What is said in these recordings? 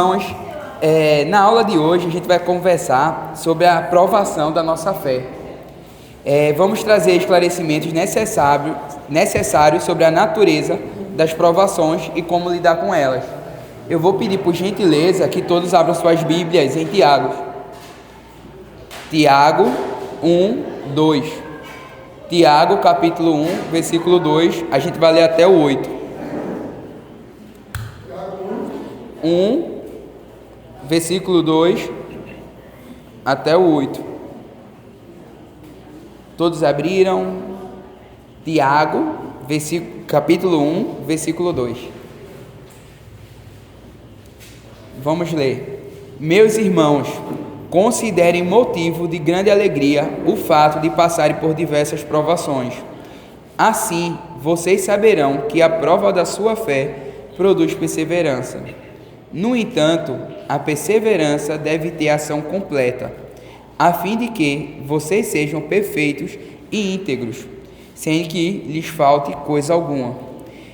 Irmãos, na aula de hoje a gente vai conversar sobre a provação da nossa fé. Vamos trazer esclarecimentos necessários sobre a natureza das provações e como lidar com elas. Eu vou pedir por gentileza que todos abram suas Bíblias em Tiago. Tiago 1, 2. Tiago capítulo 1, versículo 2, a gente vai ler até o 8. 1, versículo 2 até o 8. Todos abriram? Tiago, capítulo 1, versículo 2. Vamos ler. Meus irmãos, considerem motivo de grande alegria o fato de passarem por diversas provações. Assim, vocês saberão que a prova da sua fé produz perseverança. No entanto, a perseverança deve ter ação completa, a fim de que vocês sejam perfeitos e íntegros, sem que lhes falte coisa alguma.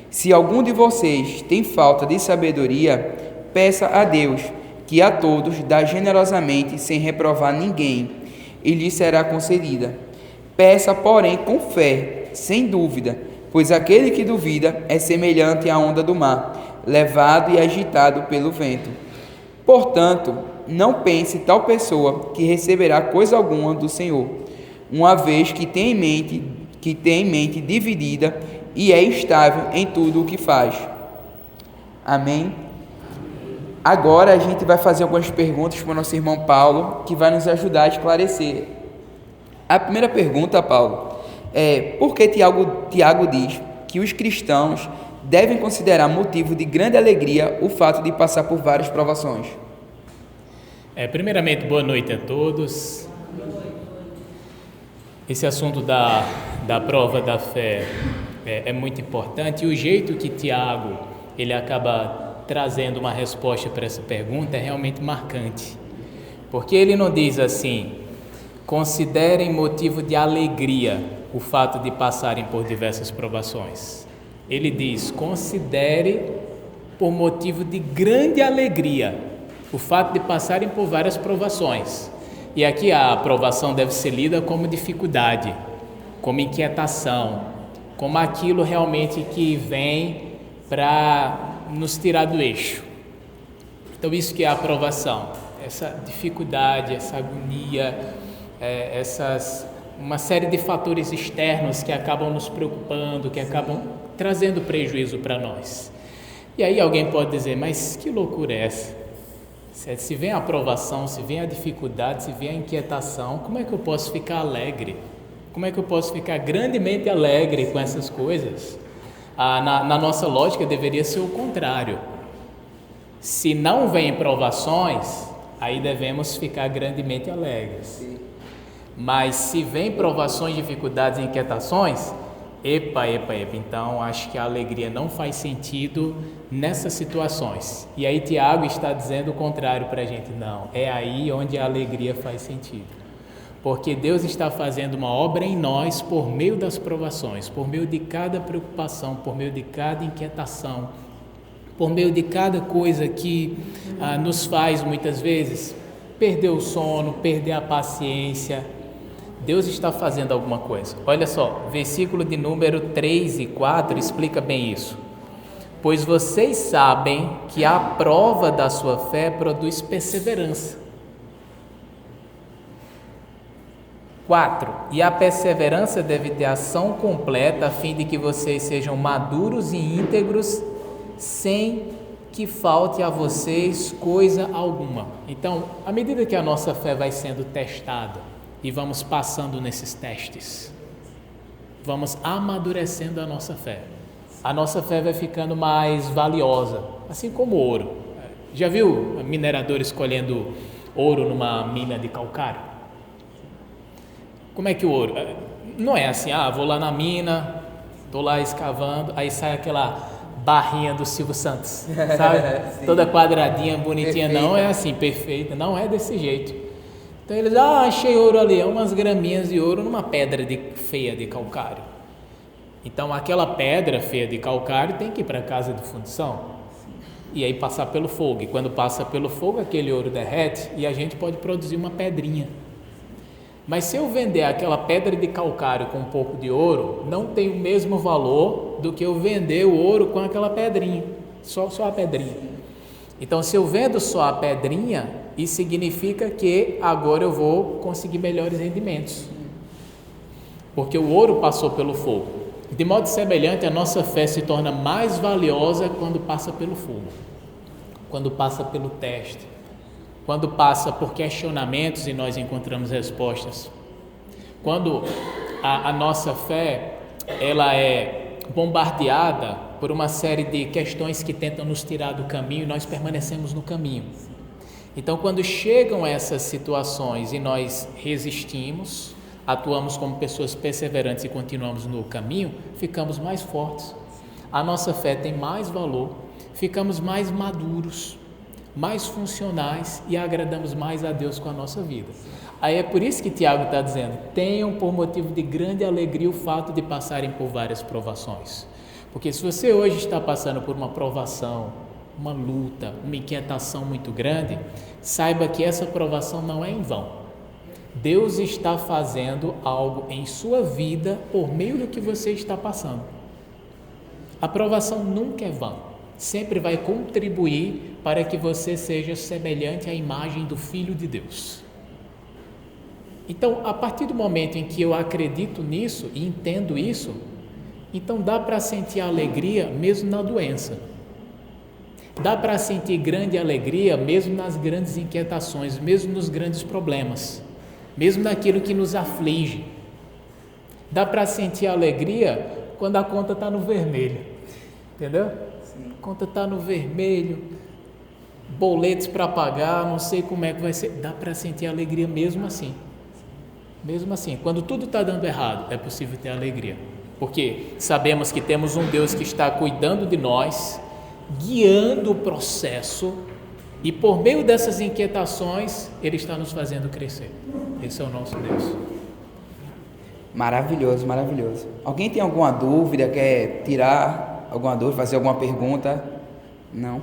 Se algum de vocês tem falta de sabedoria, peça a Deus, que a todos dá generosamente, sem reprovar ninguém, e lhe será concedida. Peça, porém, com fé, sem dúvida, pois aquele que duvida é semelhante à onda do mar, levado e agitado pelo vento. Portanto, não pense tal pessoa que receberá coisa alguma do Senhor, uma vez que tem em mente dividida e é estável em tudo o que faz. Amém? Agora a gente vai fazer algumas perguntas para o nosso irmão Paulo, que vai nos ajudar a esclarecer. A primeira pergunta, Paulo, é: por que Tiago diz que os cristãos devem considerar motivo de grande alegria o fato de passar por várias provações? Primeiramente, boa noite a todos. Esse assunto da prova da fé é muito importante, e o jeito que Tiago ele acaba trazendo uma resposta para essa pergunta é realmente marcante, porque ele não diz assim: considerem motivo de alegria o fato de passarem por diversas provações. Ele diz: considere por motivo de grande alegria o fato de passarem por várias provações. E aqui a provação deve ser lida como dificuldade, como inquietação, como aquilo realmente que vem para nos tirar do eixo. Então isso que é a provação, essa dificuldade, essa agonia, uma série de fatores externos que acabam nos preocupando, que acabam trazendo prejuízo para nós. E aí alguém pode dizer: mas que loucura é essa? Se vem a provação, se vem a dificuldade, se vem a inquietação, como é que eu posso ficar alegre? Como é que eu posso ficar grandemente alegre com essas coisas? Na nossa lógica deveria ser o contrário. Se não vem provações, aí devemos ficar grandemente alegres. Mas se vem provações, dificuldades e inquietações, epa, então acho que a alegria não faz sentido nessas situações. E aí Tiago está dizendo o contrário para a gente: não, é aí onde a alegria faz sentido. Porque Deus está fazendo uma obra em nós por meio das provações, por meio de cada preocupação, por meio de cada inquietação, por meio de cada coisa que nos faz muitas vezes perder o sono, perder a paciência. Deus está fazendo alguma coisa. Olha só, versículo de número 3 e 4 explica bem isso. Pois vocês sabem que a prova da sua fé produz perseverança. 4. E a perseverança deve ter ação completa, a fim de que vocês sejam maduros e íntegros, sem que falte a vocês coisa alguma. Então, à medida que a nossa fé vai sendo testada, e vamos passando nesses testes, vamos amadurecendo a nossa fé. A nossa fé vai ficando mais valiosa, assim como o ouro. Já viu mineradores colhendo ouro numa mina de calcário? Como é que o ouro? Não é assim: vou lá na mina, estou lá escavando, aí sai aquela barrinha do Silvio Santos, sabe? Toda quadradinha, bonitinha. Perfeita. Não é assim, perfeita, não é desse jeito. Então eles: achei ouro ali, umas graminhas de ouro numa pedra feia de calcário. Então aquela pedra feia de calcário tem que ir para a casa de fundição. e aí passar pelo fogo. E quando passa pelo fogo, aquele ouro derrete e a gente pode produzir uma pedrinha. Mas se eu vender aquela pedra de calcário com um pouco de ouro, não tem o mesmo valor do que eu vender o ouro com aquela pedrinha, só a pedrinha. Então, se eu vendo só a pedrinha, isso significa que agora eu vou conseguir melhores rendimentos, porque o ouro passou pelo fogo. De modo semelhante, a nossa fé se torna mais valiosa quando passa pelo fogo, quando passa pelo teste, quando passa por questionamentos e nós encontramos respostas. Quando a nossa fé ela é bombardeada por uma série de questões que tentam nos tirar do caminho e nós permanecemos no caminho. Então, quando chegam essas situações e nós resistimos, atuamos como pessoas perseverantes e continuamos no caminho, ficamos mais fortes. A nossa fé tem mais valor, ficamos mais maduros, mais funcionais e agradamos mais a Deus com a nossa vida. Aí é por isso que Tiago está dizendo: tenham por motivo de grande alegria o fato de passarem por várias provações. Porque se você hoje está passando por uma provação, uma luta, uma inquietação muito grande, saiba que essa provação não é em vão. Deus está fazendo algo em sua vida por meio do que você está passando. A provação nunca é vã, sempre vai contribuir para que você seja semelhante à imagem do Filho de Deus. Então, a partir do momento em que eu acredito nisso e entendo isso, então dá para sentir alegria mesmo na doença. Dá para sentir grande alegria mesmo nas grandes inquietações, mesmo nos grandes problemas, mesmo naquilo que nos aflige. Dá para sentir alegria quando a conta está no vermelho, entendeu? Sim. A conta está no vermelho, boletos para pagar, não sei como é que vai ser. Dá para sentir alegria mesmo assim. Mesmo assim, quando tudo está dando errado, é possível ter alegria. Porque sabemos que temos um Deus que está cuidando de nós, guiando o processo, e por meio dessas inquietações, Ele está nos fazendo crescer. Esse é o nosso Deus. Maravilhoso, maravilhoso. Alguém tem alguma dúvida, quer tirar alguma dúvida, fazer alguma pergunta? Não?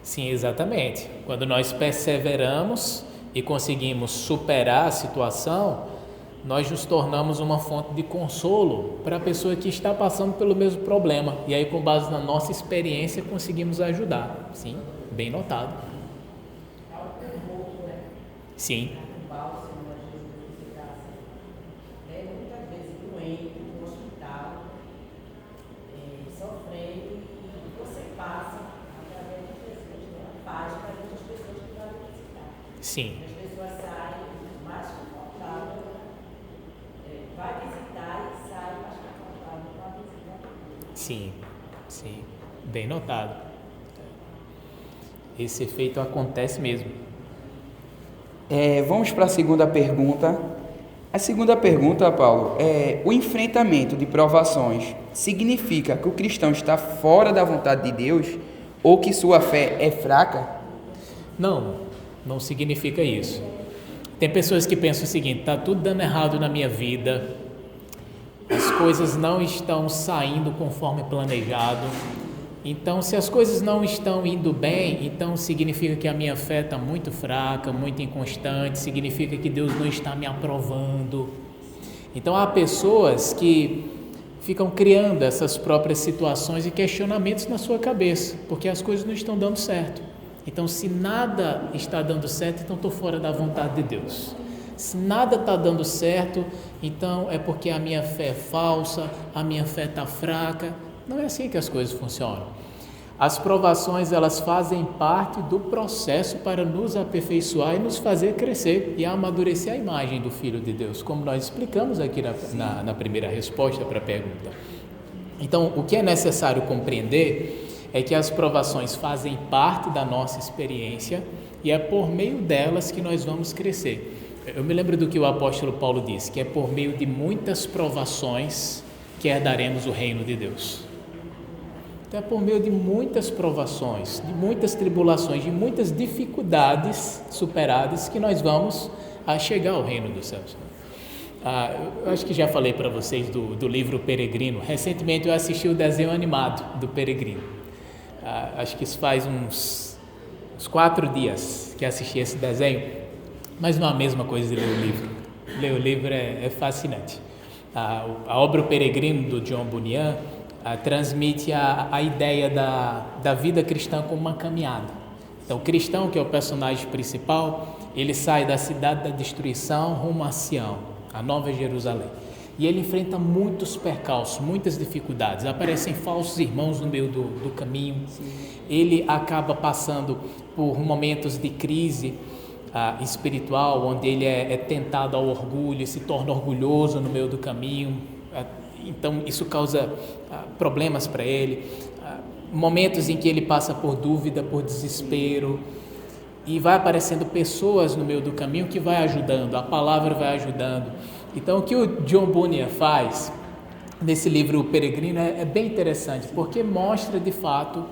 Sim, exatamente. Quando nós perseveramos e conseguimos superar a situação, nós nos tornamos uma fonte de consolo para a pessoa que está passando pelo mesmo problema. E aí, com base na nossa experiência, conseguimos ajudar. Sim, bem notado. Sim. Sim. As pessoas saem mais confortáveis, vai visitar e sai mais confortável para visitar. Sim, sim, bem notado. Esse efeito acontece mesmo. Vamos para a segunda pergunta. A segunda pergunta, Paulo, o enfrentamento de provações significa que o cristão está fora da vontade de Deus ou que sua fé é fraca? Não significa isso. Tem pessoas que pensam o seguinte: está tudo dando errado na minha vida, as coisas não estão saindo conforme planejado, então se as coisas não estão indo bem, então significa que a minha fé está muito fraca, muito inconstante, significa que Deus não está me aprovando. Então há pessoas que ficam criando essas próprias situações e questionamentos na sua cabeça, porque as coisas não estão dando certo. Então, se nada está dando certo, então estou fora da vontade de Deus. Se nada está dando certo, então é porque a minha fé é falsa, a minha fé está fraca. Não é assim que as coisas funcionam. As provações, elas fazem parte do processo para nos aperfeiçoar e nos fazer crescer e amadurecer a imagem do Filho de Deus, como nós explicamos aqui na primeira resposta para a pergunta. Então, o que é necessário compreender é que as provações fazem parte da nossa experiência e é por meio delas que nós vamos crescer. Eu me lembro do que o apóstolo Paulo disse, que é por meio de muitas provações que herdaremos o reino de Deus. Então é por meio de muitas provações, de muitas tribulações, de muitas dificuldades superadas que nós vamos chegar ao reino dos céus. Eu acho que já falei para vocês do livro Peregrino. Recentemente eu assisti o desenho animado do Peregrino. Acho que isso faz uns 4 dias que assisti esse desenho, mas não é a mesma coisa de ler o livro. Ler o livro é fascinante. A obra O Peregrino, do John Bunyan, transmite a ideia da vida cristã como uma caminhada. Então, o cristão, que é o personagem principal, ele sai da cidade da destruição rumo a Sião, a Nova Jerusalém. E ele enfrenta muitos percalços, muitas dificuldades. Aparecem falsos irmãos no meio do caminho. Sim. Ele acaba passando por momentos de crise espiritual, onde ele é tentado ao orgulho, se torna orgulhoso no meio do caminho. Então, isso causa problemas para ele. Momentos em que ele passa por dúvida, por desespero. E vai aparecendo pessoas no meio do caminho que vai ajudando, a palavra vai ajudando. Então, o que o John Bunyan faz nesse livro O Peregrino é bem interessante, porque mostra de fato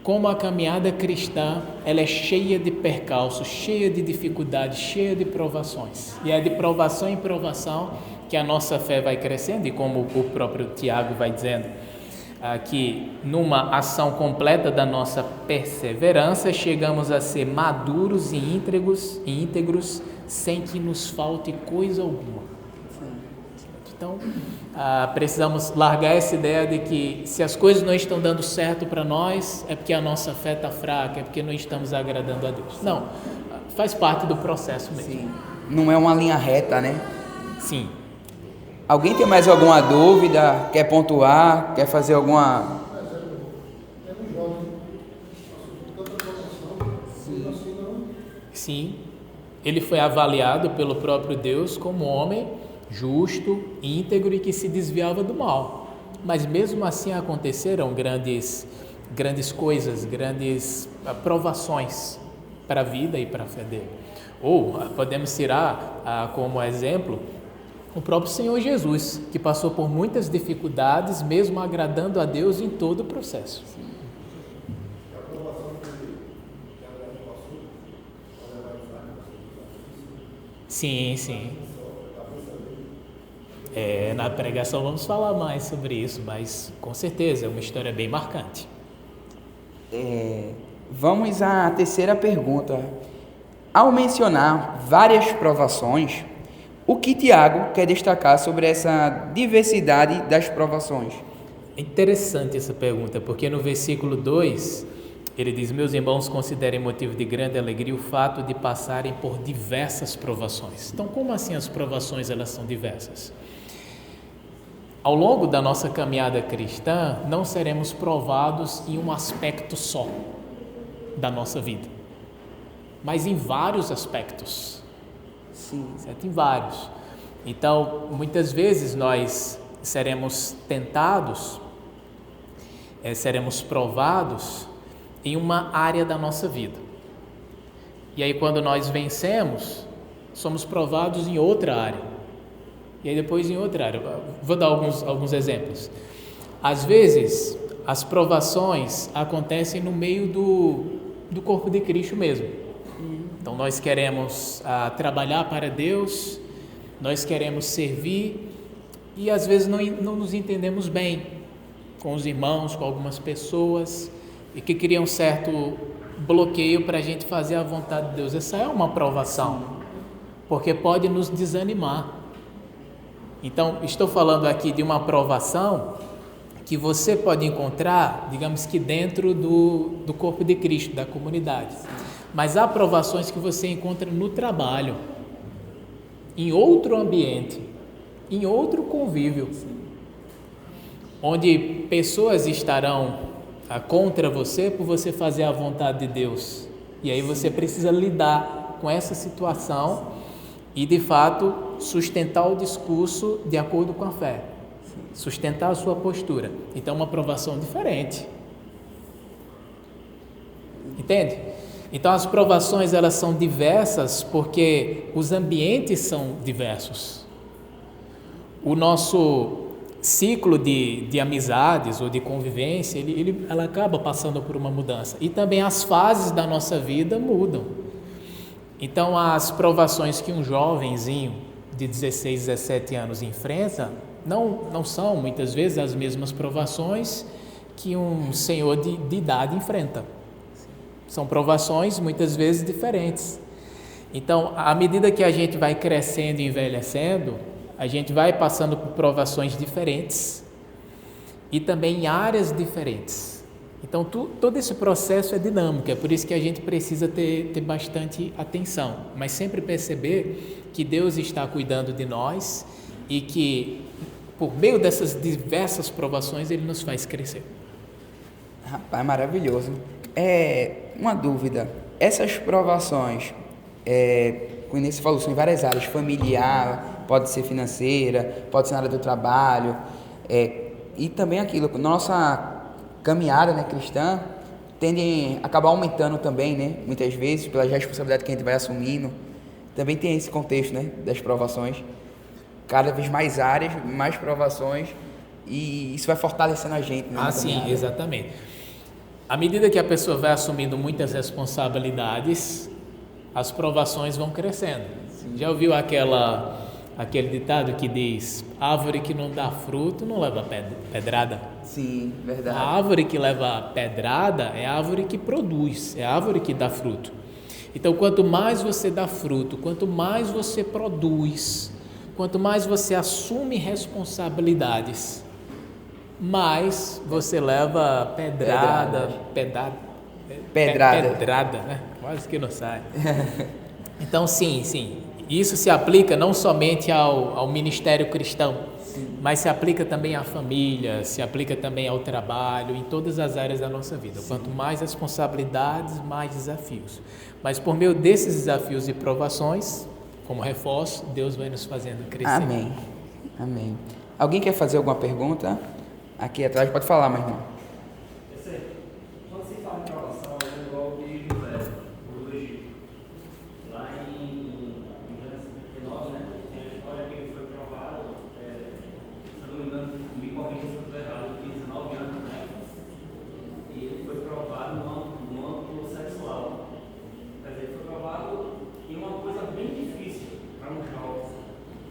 como a caminhada cristã ela é cheia de percalços, cheia de dificuldades, cheia de provações. E é de provação em provação que a nossa fé vai crescendo, e como o próprio Tiago vai dizendo, que numa ação completa da nossa perseverança chegamos a ser maduros e íntegros sem que nos falte coisa alguma. Então, precisamos largar essa ideia de que se as coisas não estão dando certo para nós, é porque a nossa fé está fraca, é porque não estamos agradando a Deus. Não, faz parte do processo mesmo. Sim. Não é uma linha reta, né? Sim. Alguém tem mais alguma dúvida? Quer pontuar? Quer fazer alguma... Sim. Ele foi avaliado pelo próprio Deus como homem justo, íntegro e que se desviava do mal. Mas mesmo assim aconteceram grandes coisas, grandes provações para a vida e para a fé dele. Ou podemos tirar como exemplo o próprio Senhor Jesus, que passou por muitas dificuldades, mesmo agradando a Deus em todo o processo. Sim, sim. Na pregação vamos falar mais sobre isso, mas com certeza é uma história bem marcante. Vamos à terceira pergunta. Ao mencionar várias provações, o que Tiago quer destacar sobre essa diversidade das provações? É interessante essa pergunta, porque no versículo 2, ele diz: meus irmãos, considerem motivo de grande alegria o fato de passarem por diversas provações. Então, como assim as provações elas são diversas? Ao longo da nossa caminhada cristã, não seremos provados em um aspecto só da nossa vida, mas em vários aspectos. Sim. Certo? Em vários. Então, muitas vezes nós seremos tentados, seremos provados em uma área da nossa vida. E aí, quando nós vencemos, somos provados em outra área. E aí depois em outra área. Vou dar alguns exemplos. Às vezes, as provações acontecem no meio do corpo de Cristo mesmo. Então, nós queremos trabalhar para Deus, nós queremos servir e às vezes não nos entendemos bem com os irmãos, com algumas pessoas e que criam um certo bloqueio para a gente fazer a vontade de Deus. Essa é uma provação, porque pode nos desanimar. Então, estou falando aqui de uma provação que você pode encontrar, digamos que dentro do corpo de Cristo, da comunidade. Mas há provações que você encontra no trabalho, em outro ambiente, em outro convívio, onde pessoas estarão contra você por você fazer a vontade de Deus. E aí você precisa lidar com essa situação e, de fato, sustentar o discurso de acordo com a fé, sustentar a sua postura. Então, uma provação diferente. Entende? Então as provações elas são diversas porque os ambientes são diversos. O nosso ciclo de amizades ou de convivência, ela acaba passando por uma mudança. E também as fases da nossa vida mudam. Então as provações que um jovenzinho de 16, 17 anos enfrenta não são muitas vezes as mesmas provações que um senhor de idade enfrenta. São provações muitas vezes diferentes. Então, à medida que a gente vai crescendo e envelhecendo, a gente vai passando por provações diferentes e também em áreas diferentes. Então, todo esse processo é dinâmico, é por isso que a gente precisa ter bastante atenção, mas sempre perceber que Deus está cuidando de nós e que, por meio dessas diversas provações, Ele nos faz crescer. Rapaz, maravilhoso. Uma dúvida, essas provações, como você falou, são em várias áreas, familiar, pode ser financeira, pode ser na área do trabalho, e também aquilo, nossa caminhada, né, cristã, tende a acabar aumentando também, né, muitas vezes, pela responsabilidade que a gente vai assumindo, também tem esse contexto, né, das provações, cada vez mais áreas, mais provações, e isso vai fortalecendo a gente, né? Sim, exatamente. À medida que a pessoa vai assumindo muitas responsabilidades, as provações vão crescendo. Sim. Já ouviu aquele ditado que diz: árvore que não dá fruto não leva pedrada? Sim, verdade. A árvore que leva pedrada é a árvore que produz, é a árvore que dá fruto. Então, quanto mais você dá fruto, quanto mais você produz, quanto mais você assume responsabilidades, mais você leva pedrada, né? Quase que não sai. Então, sim, isso se aplica não somente ao ministério cristão, sim, mas se aplica também à família, se aplica também ao trabalho, em todas as áreas da nossa vida. Sim. Quanto mais responsabilidades, mais desafios. Mas por meio desses desafios e provações, como reforço, Deus vai nos fazendo crescer. Amém. Alguém quer fazer alguma pergunta? Aqui atrás, pode falar, meu irmão. Quando se fala em provação, é igual de José, do Egito. Lá em Gênesis 39, né, tem a história que ele foi provado, se não me engano, me corrija se eu estou errado, tinha 19 anos, né? E ele foi provado no âmbito sexual. Quer dizer, ele foi provado em uma coisa bem difícil para um jovem.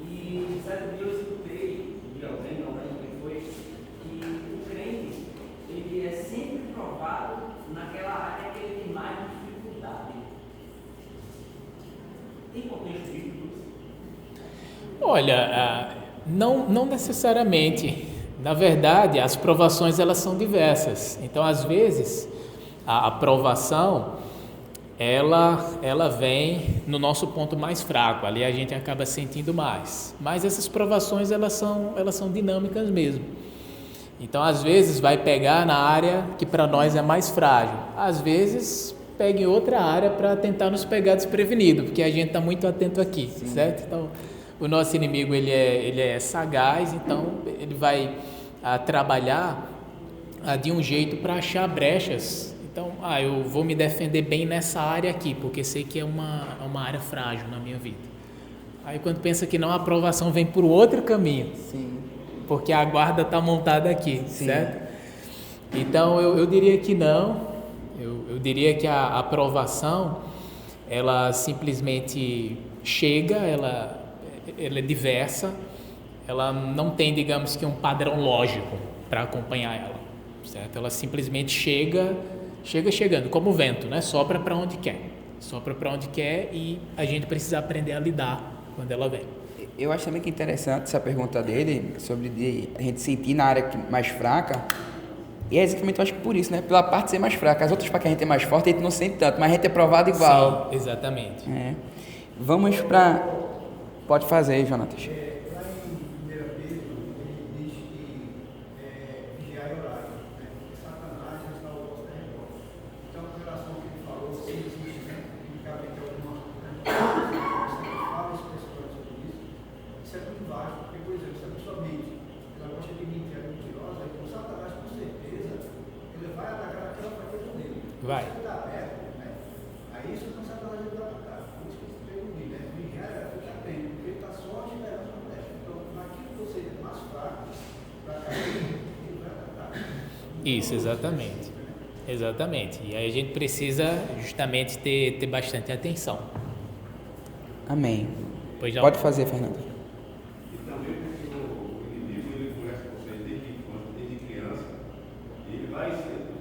E certo dia eu escutei de alguém, não lembro quem foi, que o crente, ele é sempre provado naquela área que ele tem mais dificuldade. Tem contexto bíblico? Olha, não necessariamente. Na verdade, as provações elas são diversas. Então, às vezes, a provação ela vem no nosso ponto mais fraco. Ali a gente acaba sentindo mais. Mas essas provações elas são dinâmicas mesmo. Então, às vezes, vai pegar na área que para nós é mais frágil. Às vezes, pega em outra área para tentar nos pegar desprevenido, porque a gente está muito atento aqui, sim, certo? Então, o nosso inimigo ele é sagaz, então ele vai trabalhar de um jeito para achar brechas. Então, eu vou me defender bem nessa área aqui, porque sei que é uma área frágil na minha vida. Aí, quando pensa que não, a aprovação vem por outro caminho. Sim. Porque a guarda está montada aqui, sim, certo? Então, eu diria que não. Eu diria que a aprovação, ela simplesmente chega, ela é diversa, ela não tem, digamos que, um padrão lógico para acompanhar ela, certo? Ela simplesmente chega chegando, como o vento, né? Sopra para onde quer e a gente precisa aprender a lidar quando ela vem. Eu acho também que é interessante essa pergunta dele, sobre a gente sentir na área mais fraca, e é exatamente, eu acho que por isso, né? Pela parte de ser mais fraca, as outras para que a gente é mais forte, a gente não sente tanto, mas a gente é provado igual. Sim, exatamente. Vamos para... Pode fazer aí, Jonatas. Lá em 1 Pedro, ele diz que vigiar e orar, né? Satanás já está ao vosso redor. Então, com relação ao que ele falou, se existe, né, biblicamente alguma você fala expressões sobre isso é muito vasto, porque, por exemplo, se a pessoa mente, ela gosta de mentir, é mentirosa, então Satanás, com certeza, ele vai atacar aquela fraqueza dele. Vai. Se ele está aberto, Isso, exatamente. Exatamente. E aí a gente precisa justamente ter bastante atenção. Amém. Pois não. Pode fazer, Fernando. E também porque o inimigo ele conhece você desde criança, e ele vai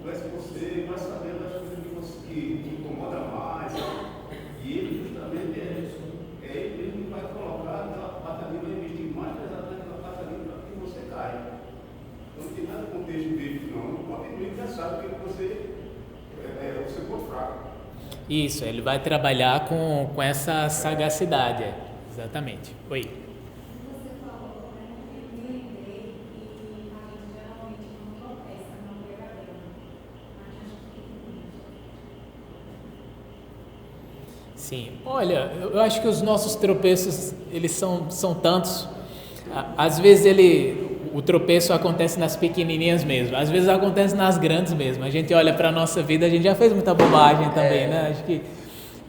conhece você, vai sabendo das coisas que te incomoda mais, e ele justamente ele vai colocar aquela pata ali, vai investir mais pesado naquela pata ali para que você caia. Então não tem nada de contexto bíblico não, pode ir já sabe que você é o seu ponto fraco. Isso, ele vai trabalhar com essa sagacidade. Exatamente. Oi. Você falou, né, que eu lembrei e a gente geralmente não tropeça na beira dela, mas acho que Sim. Olha, eu acho que os nossos tropeços, eles são tantos. Às vezes o tropeço acontece nas pequenininhas mesmo, às vezes acontece nas grandes mesmo. A gente olha para a nossa vida, a gente já fez muita bobagem também, né? Acho que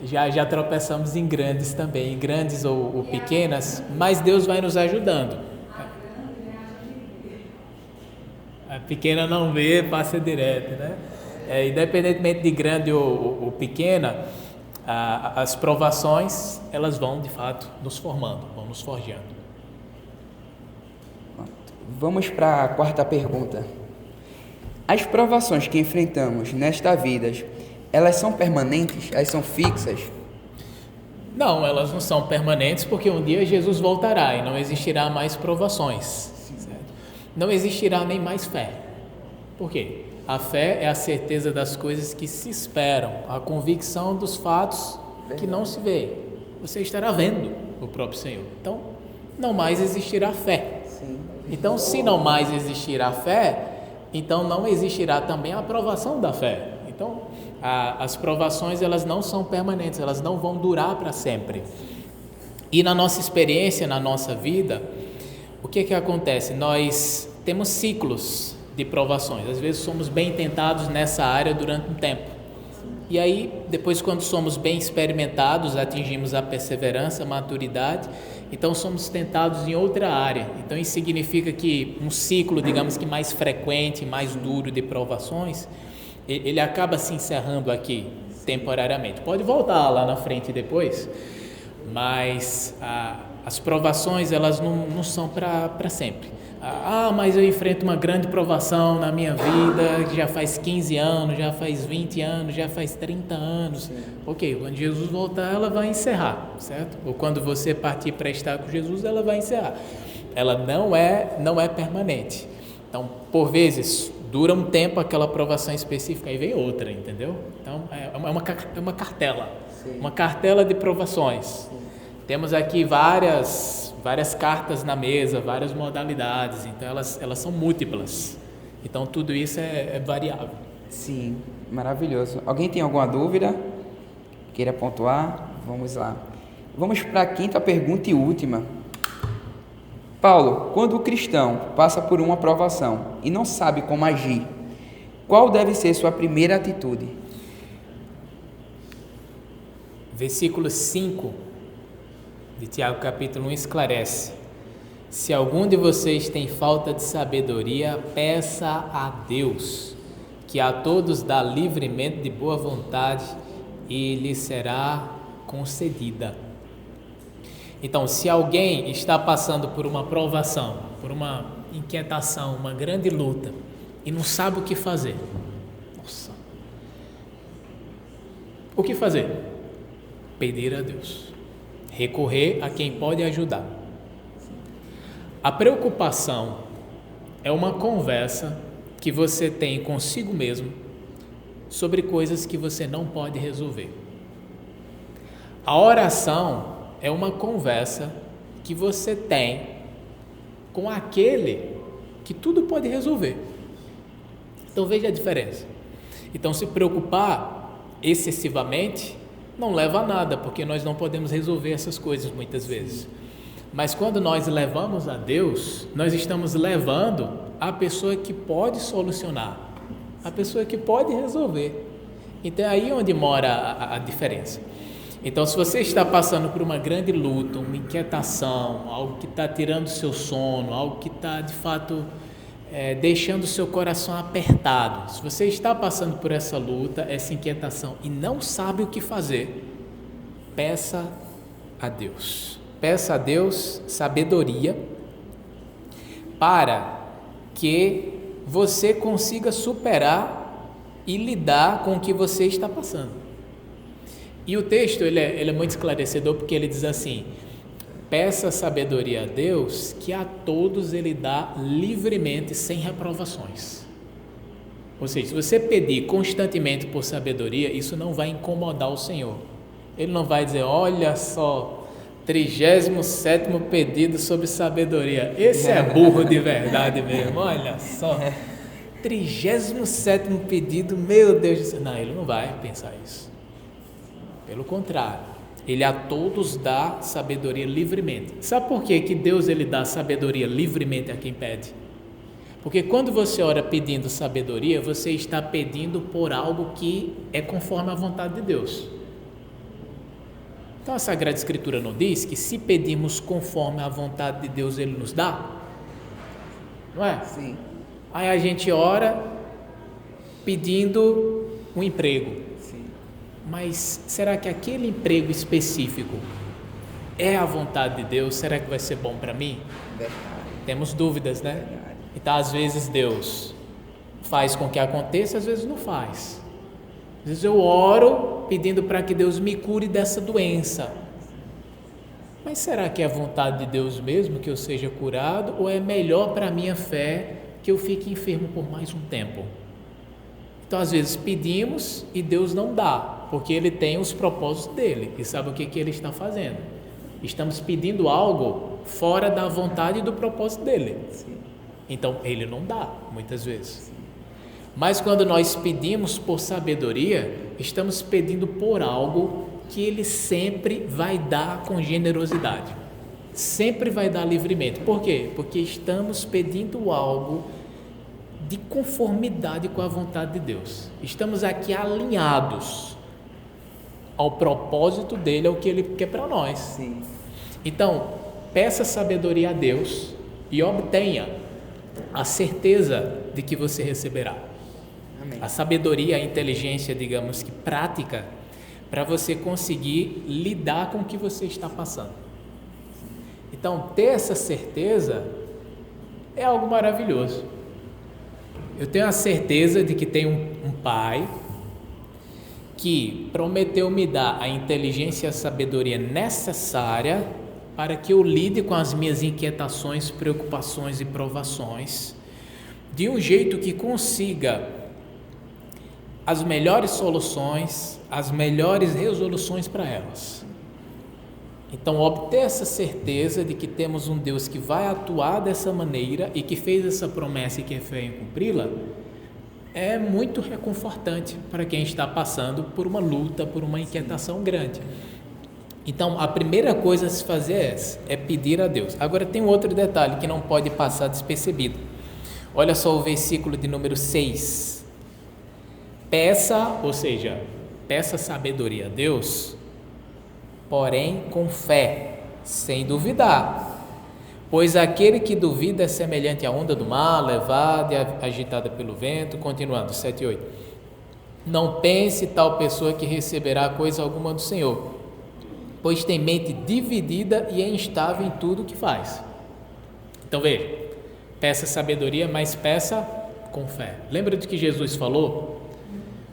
já tropeçamos em grandes também, em grandes ou pequenas, mas Deus vai nos ajudando. A pequena não vê, passa direto, né? Independentemente de grande ou pequena, as provações, elas vão de fato nos formando, vão nos forjando. Vamos para a quarta pergunta. As provações que enfrentamos nesta vida, elas são permanentes? Elas são fixas? Não, elas não são permanentes porque um dia Jesus voltará e não existirá mais provações. Certo? Não existirá nem mais fé. Por quê? A fé é a certeza das coisas que se esperam, a convicção dos fatos que não se vê. Você estará vendo o próprio Senhor. Então, não mais existirá fé. Sim. Então, se não mais existirá fé, então não existirá também a aprovação da fé. Então, as provações, elas não são permanentes, elas não vão durar para sempre. E na nossa experiência, na nossa vida, o que acontece? Nós temos ciclos de provações. Às vezes somos bem tentados nessa área durante um tempo. E aí, depois, quando somos bem experimentados, atingimos a perseverança, a maturidade, então somos tentados em outra área. Então isso significa que um ciclo, digamos que mais frequente, mais duro de provações, ele acaba se encerrando aqui temporariamente. Pode voltar lá na frente depois, mas as provações, elas não são para sempre. Mas eu enfrento uma grande provação na minha vida, que já faz 15 anos, já faz 20 anos, já faz 30 anos. Sim. Ok, quando Jesus voltar, ela vai encerrar, certo? Ou quando você partir para estar com Jesus, ela vai encerrar. Ela não é permanente. Então, por vezes, dura um tempo aquela provação específica e vem outra, entendeu? Então, é uma cartela. Sim. Uma cartela de provações. Sim. Temos aqui várias cartas na mesa, várias modalidades, então elas são múltiplas. Então tudo isso é variável. Sim, maravilhoso. Alguém tem alguma dúvida? Queira pontuar? Vamos lá. Vamos para a quinta pergunta e última. Paulo, quando o cristão passa por uma provação e não sabe como agir, qual deve ser sua primeira atitude? Versículo 5 de Tiago capítulo 1 esclarece: se algum de vocês tem falta de sabedoria, peça a Deus, que a todos dá livremente de boa vontade e lhe será concedida. Então, se alguém está passando por uma provação, por uma inquietação, uma grande luta e não sabe o que fazer, o que fazer? Pedir a Deus. Recorrer a quem pode ajudar. A preocupação é uma conversa que você tem consigo mesmo sobre coisas que você não pode resolver. A oração é uma conversa que você tem com aquele que tudo pode resolver. Então veja a diferença. Então se preocupar excessivamente não leva a nada, porque nós não podemos resolver essas coisas muitas vezes. Mas quando nós levamos a Deus, nós estamos levando a pessoa que pode solucionar, a pessoa que pode resolver. Então é aí onde mora a diferença. Então, se você está passando por uma grande luta, uma inquietação, algo que está tirando o seu sono, algo que está de fato deixando o seu coração apertado, se você está passando por essa luta, essa inquietação e não sabe o que fazer, peça a Deus. Peça a Deus sabedoria para que você consiga superar e lidar com o que você está passando. E o texto ele é muito esclarecedor, porque ele diz assim: peça sabedoria a Deus, que a todos Ele dá livremente, sem reprovações. Ou seja, se você pedir constantemente por sabedoria, isso não vai incomodar o Senhor. Ele não vai dizer: olha só, 37º pedido sobre sabedoria. Esse é burro de verdade mesmo, olha só. 37º pedido, meu Deus do céu. Não, Ele não vai pensar isso. Pelo contrário, Ele a todos dá sabedoria livremente. Sabe por quê que Deus ele dá sabedoria livremente a quem pede? Porque quando você ora pedindo sabedoria, você está pedindo por algo que é conforme a vontade de Deus. Então a Sagrada Escritura não diz que se pedimos conforme a vontade de Deus, Ele nos dá? Não é? Sim. Aí a gente ora pedindo um emprego. Mas será que aquele emprego específico é a vontade de Deus? Será que vai ser bom para mim? Verdade. Temos dúvidas, né? Verdade. Então, às vezes, Deus faz com que aconteça, às vezes não faz. Às vezes eu oro pedindo para que Deus me cure dessa doença. Mas será que é a vontade de Deus mesmo que eu seja curado? Ou é melhor para a minha fé que eu fique enfermo por mais um tempo? Então, às vezes pedimos e Deus não dá, porque Ele tem os propósitos dEle e sabe o que Ele está fazendo. Estamos pedindo algo fora da vontade e do propósito dEle. Sim. Então, Ele não dá, muitas vezes. Mas quando nós pedimos por sabedoria, estamos pedindo por algo que Ele sempre vai dar com generosidade. Sempre vai dar livremente. Por quê? Porque estamos pedindo algo de conformidade com a vontade de Deus. Estamos aqui alinhados ao propósito dele, ao que ele quer para nós. Sim. Então, peça sabedoria a Deus e obtenha a certeza de que você receberá. Amém. A sabedoria, a inteligência, digamos que prática, para você conseguir lidar com o que você está passando. Então, ter essa certeza é algo maravilhoso. Eu tenho a certeza de que tem um pai que prometeu me dar a inteligência e a sabedoria necessária para que eu lide com as minhas inquietações, preocupações e provações de um jeito que consiga as melhores soluções, as melhores resoluções para elas. Então, obter essa certeza de que temos um Deus que vai atuar dessa maneira e que fez essa promessa e que é fé em cumpri-la, é muito reconfortante para quem está passando por uma luta, por uma inquietação grande. Então, a primeira coisa a se fazer é pedir a Deus. Agora, tem um outro detalhe que não pode passar despercebido. Olha só o versículo de número 6. Peça, ou seja, peça sabedoria a Deus, porém com fé, sem duvidar, pois aquele que duvida é semelhante à onda do mar, levada e agitada pelo vento. Continuando, 7 e 8. Não pense tal pessoa que receberá coisa alguma do Senhor, pois tem mente dividida e é instável em tudo o que faz. Então veja, peça sabedoria, mas peça com fé. Lembra do que Jesus falou?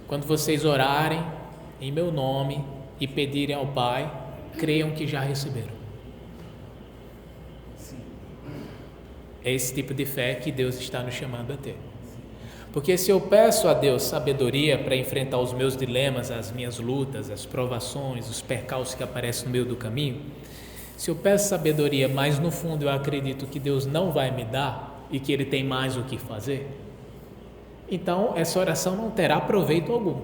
Quando vocês orarem em meu nome e pedirem ao Pai, creiam que já receberam. Sim. É esse tipo de fé que Deus está nos chamando a ter. Porque se eu peço a Deus sabedoria para enfrentar os meus dilemas, as minhas lutas, as provações, os percalços que aparecem no meio do caminho, se eu peço sabedoria, mas no fundo eu acredito que Deus não vai me dar e que Ele tem mais o que fazer, então essa oração não terá proveito algum.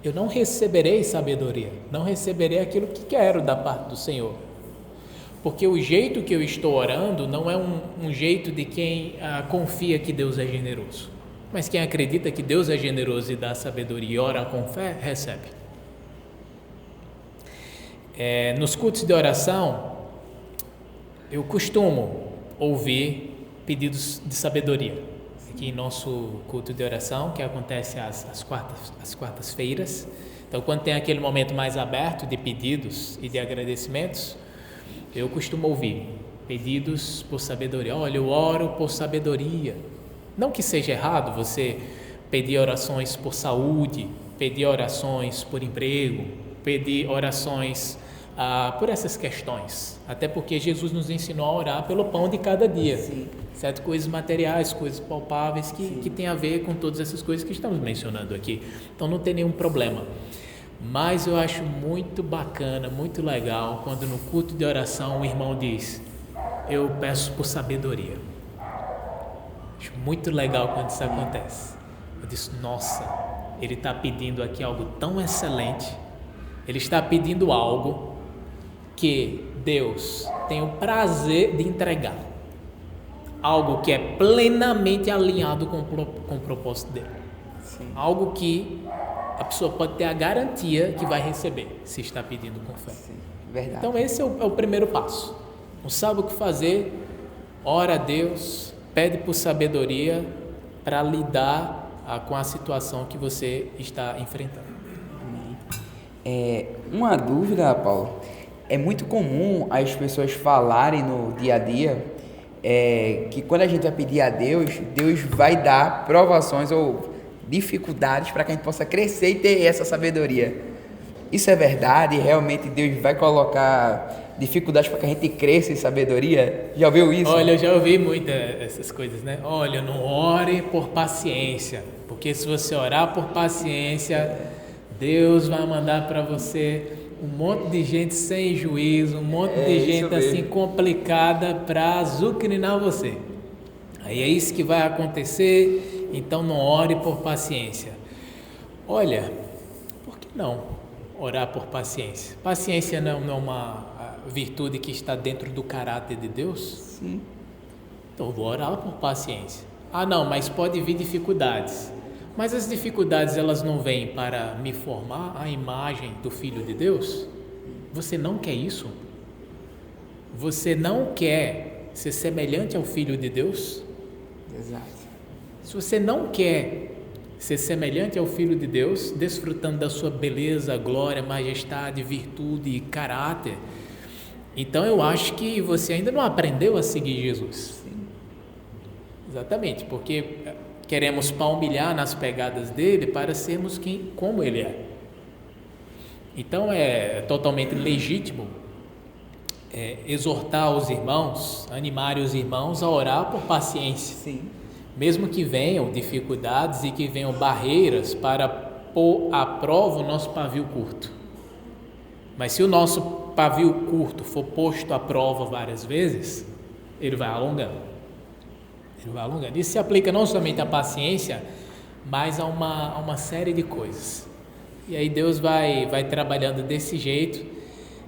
Eu não receberei sabedoria, não receberei aquilo que quero da parte do Senhor. Porque o jeito que eu estou orando não é um jeito de quem confia que Deus é generoso. Mas quem acredita que Deus é generoso e dá sabedoria e ora com fé, recebe. Nos cultos de oração, eu costumo ouvir pedidos de sabedoria. Aqui em nosso culto de oração, que acontece às quartas-feiras. Então, quando tem aquele momento mais aberto de pedidos e de agradecimentos, eu costumo ouvir pedidos por sabedoria. Olha, eu oro por sabedoria. Não que seja errado você pedir orações por saúde, pedir orações por emprego, pedir orações por essas questões. Até porque Jesus nos ensinou a orar pelo pão de cada dia. Sim. Certo? Coisas materiais, coisas palpáveis que tem a ver com todas essas coisas que estamos mencionando aqui. Então não tem nenhum problema. Mas eu acho muito bacana, muito legal quando no culto de oração o irmão diz: eu peço por sabedoria. Acho muito legal quando isso acontece. Eu disse: nossa, ele está pedindo aqui algo tão excelente. Ele está pedindo algo que Deus tem o prazer de entregar. Algo que é plenamente alinhado com o propósito dele. Sim. Algo que a pessoa pode ter a garantia que vai receber, se está pedindo com fé. Sim, verdade. Então esse é o primeiro passo. Não sabe o que fazer, ora a Deus, pede por sabedoria para lidar com a situação que você está enfrentando. Uma dúvida, Paulo. É muito comum as pessoas falarem no dia a dia que quando a gente vai pedir a Deus, Deus vai dar provações ou dificuldades para que a gente possa crescer e ter essa sabedoria. Isso é verdade? Realmente Deus vai colocar dificuldades para que a gente cresça em sabedoria? Já ouviu isso? Olha, eu já ouvi muitas essas coisas, né? Olha, não ore por paciência, porque se você orar por paciência, Deus vai mandar para você um monte de gente sem juízo, um monte de gente assim complicada para azucrinar você. Aí é isso que vai acontecer, então não ore por paciência. Olha, por que não orar por paciência? Paciência não é uma virtude que está dentro do caráter de Deus? Sim. Então vou orar por paciência. Ah não, mas pode vir dificuldades. Mas as dificuldades elas não vêm para me formar a imagem do Filho de Deus? Você não quer isso? Você não quer ser semelhante ao Filho de Deus? Exato. Se você não quer ser semelhante ao Filho de Deus, desfrutando da sua beleza, glória, majestade, virtude e caráter, então eu acho que você ainda não aprendeu a seguir Jesus. Sim. Exatamente, porque queremos palmilhar nas pegadas dele para sermos como ele é. Então é totalmente legítimo exortar os irmãos, animar os irmãos a orar por paciência. Sim. Mesmo que venham dificuldades e que venham barreiras para pôr à prova o nosso pavio curto. Mas se o nosso pavio curto for posto à prova várias vezes, ele vai alongando. Ele vai alongando. Isso se aplica não somente à paciência, mas a uma série de coisas. E aí Deus vai trabalhando desse jeito.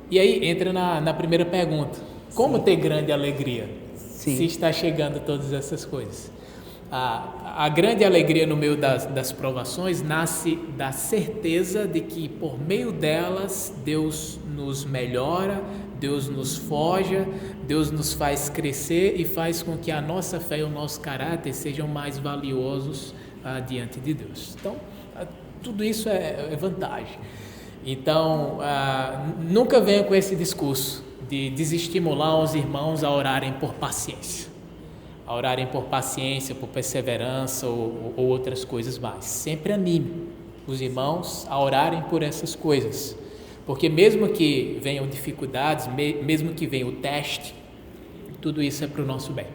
E aí entra na primeira pergunta. Como ter grande alegria? Sim. Se está chegando todas essas coisas? A grande alegria no meio das provações nasce da certeza de que por meio delas Deus nos melhora, Deus nos forja, Deus nos faz crescer e faz com que a nossa fé e o nosso caráter sejam mais valiosos diante de Deus. Então, tudo isso é vantagem. Então, nunca venha com esse discurso de desestimular os irmãos a orarem por paciência. A orarem por paciência, por perseverança ou outras coisas mais. Sempre anime os irmãos a orarem por essas coisas. Porque mesmo que venham dificuldades, mesmo que venha o teste, tudo isso é para o nosso bem.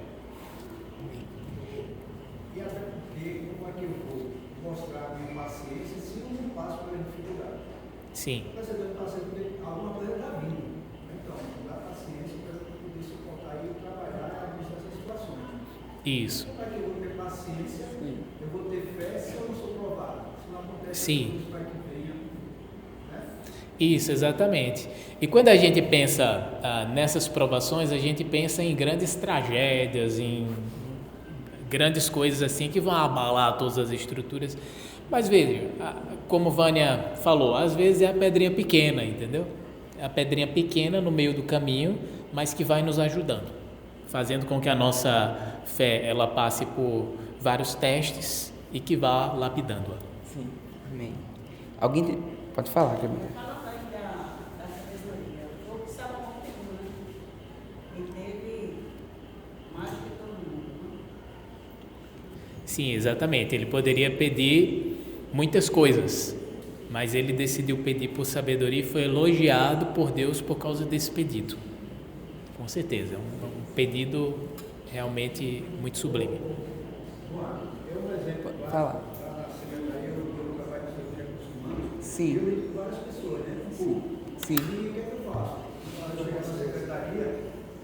E até porque, como é que eu vou mostrar a minha paciência se eu não passo pela dificuldade? Sim. Você deve passar por alguma coisa da vida. Então, dá paciência para eu poder suportar e trabalhar e administrar essas situações. Isso. Como é que eu vou ter paciência? Eu vou ter fé se eu não sou provado. Se não acontece Sim. isso, para que venha. Né? Isso, exatamente. E quando a gente pensa nessas provações, a gente pensa em grandes tragédias, em grandes coisas assim que vão abalar todas as estruturas. Mas veja, como Vânia falou, às vezes é a pedrinha pequena, entendeu? É a pedrinha pequena no meio do caminho, mas que vai nos ajudando. fazendo com que a nossa fé ela passe por vários testes e que vá lapidando-a. Sim, amém. Alguém pode falar, Camila? Falando aí da sabedoria, o que Salomão pediu, né? Ele teve mais do que todo mundo, né? Sim, exatamente. Ele poderia pedir muitas coisas, mas ele decidiu pedir por sabedoria e foi elogiado por Deus por causa desse pedido. Com certeza, é um pedido realmente muito sublime. É um exemplo Fala. da secretaria do trabalho de recursos humanos. Sim. Eu e várias pessoas, né? Sim. Sim. E o que é que eu faço? Quando eu chego na secretaria,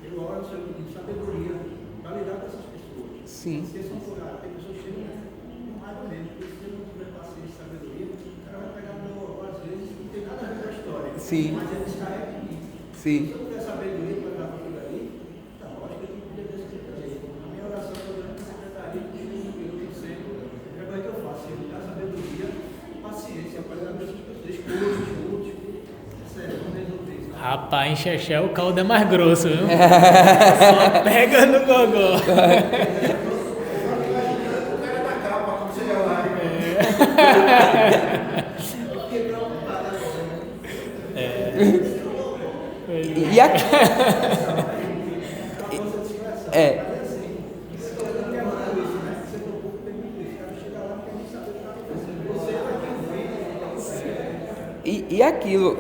eu oro no seu pedido de sabedoria para lidar com essas pessoas. Sim. Se eles são forados, tem pessoas que chegam com raiva mesmo, porque se ele não tiver paciência e sabedoria, o cara vai pegar no meu, às vezes, não tem nada a ver com a história. Sim. Mas ele descarrega em mim. Sim. Se eu tiver sabedoria para dar para aquilo ali, então, eu acho que eu tenho que pedir a secretaria. A minha oração é durante a secretaria, que eu tenho sempre, é o que eu faço. Se ele dá sabedoria, paciência, para lidar com essas pessoas. Escute. É sério, vamos resolver isso. Rapaz, em Xexé o caldo é mais grosso, viu? Só pega no gogó. E aqui. E aquilo.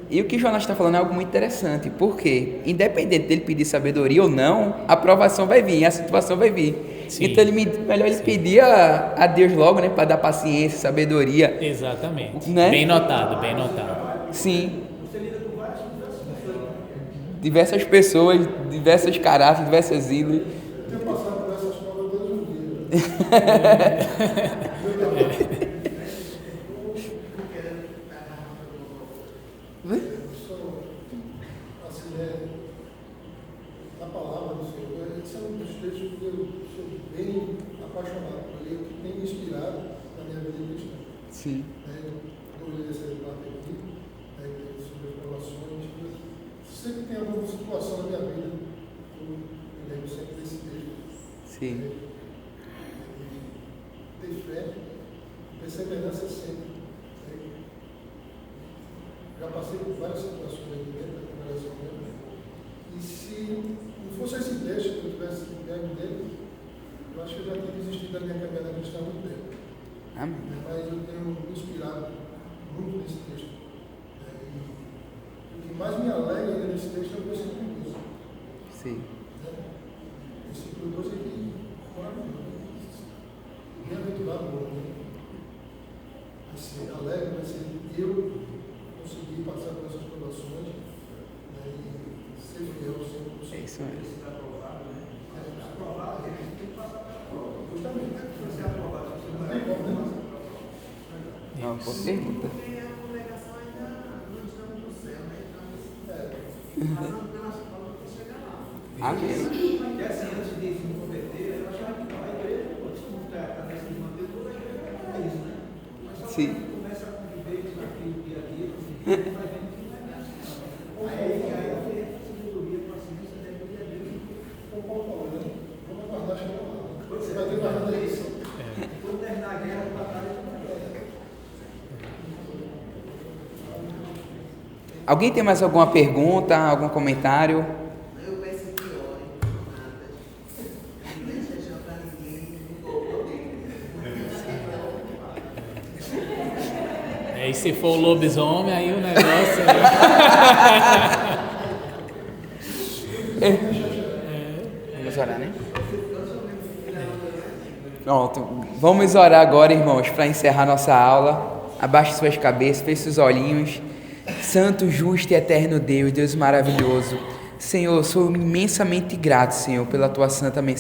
E o que Jonas está falando é algo muito interessante, porque, independente dele pedir sabedoria ou não, a aprovação vai vir, a situação vai vir. Sim. Então, melhor ele pedir a Deus logo, né, para dar paciência, sabedoria. Exatamente. Né? Bem notado, bem notado. Sim. Diversas pessoas, diversos caráteres, diversas ídolos. Eu tenho passado por essas provas todos os dias. A palavra do Senhor, esse é um dos textos que eu sou bem apaixonado por ele, que tem me inspirado na minha vida cristã. Sim. Eu li esse debate aqui, sobre as provações. Sempre tem alguma situação na minha vida, eu me lembro sempre desse texto. Sim. Ter fé, perseverança sempre. Já passei por várias situações aqui dentro da congregação mesmo. E se não fosse esse texto que eu tivesse pego dele, eu acho que eu já tinha desistido da minha caminhada cristã há muito tempo. Amém. Mas eu tenho me inspirado muito nesse texto. E o que mais me alegra ainda nesse texto é o versículo 12. Sim. O versículo 12 é que bem-aventurado o homem. Vai ser alegre, vai ser eu conseguir passar por essas provações, e ser fiel sempre. É isso mesmo. Aprovado, a gente tem que passar pela prova. Justamente. Se você é aprovado, se você Não não tem como, né? Não, boa pergunta. Porque a congregação ainda não estamos no céu, né? Estamos passando pelas provas para chegar lá. Amém. E assim, antes de se converter, eu achava que a igreja, todo mundo está nesse de manter toda a igreja para isso, né? Mas só Sim. quando começa a conviver com aquilo dia a dia, vai vendo que não é assim, não. Aí eu tenho essa sabedoria, paciência, deve dia a dia. Como Paulo falou, né? Vamos aguardar chegar lá. Você vai ter mais nada isso. Quando terminar a guerra, a batalha já vai ter. Alguém tem mais alguma pergunta, algum comentário? Eu peço que orem por nada. Não deixa já para ninguém, não vou poder. E se for o lobisomem, aí o negócio Vamos orar, né? Pronto. Vamos orar agora, irmãos, para encerrar nossa aula. Abaixe suas cabeças, feche seus olhinhos. Santo, justo e eterno Deus, Deus maravilhoso. Senhor, sou imensamente grato, Senhor, pela tua santa mensagem.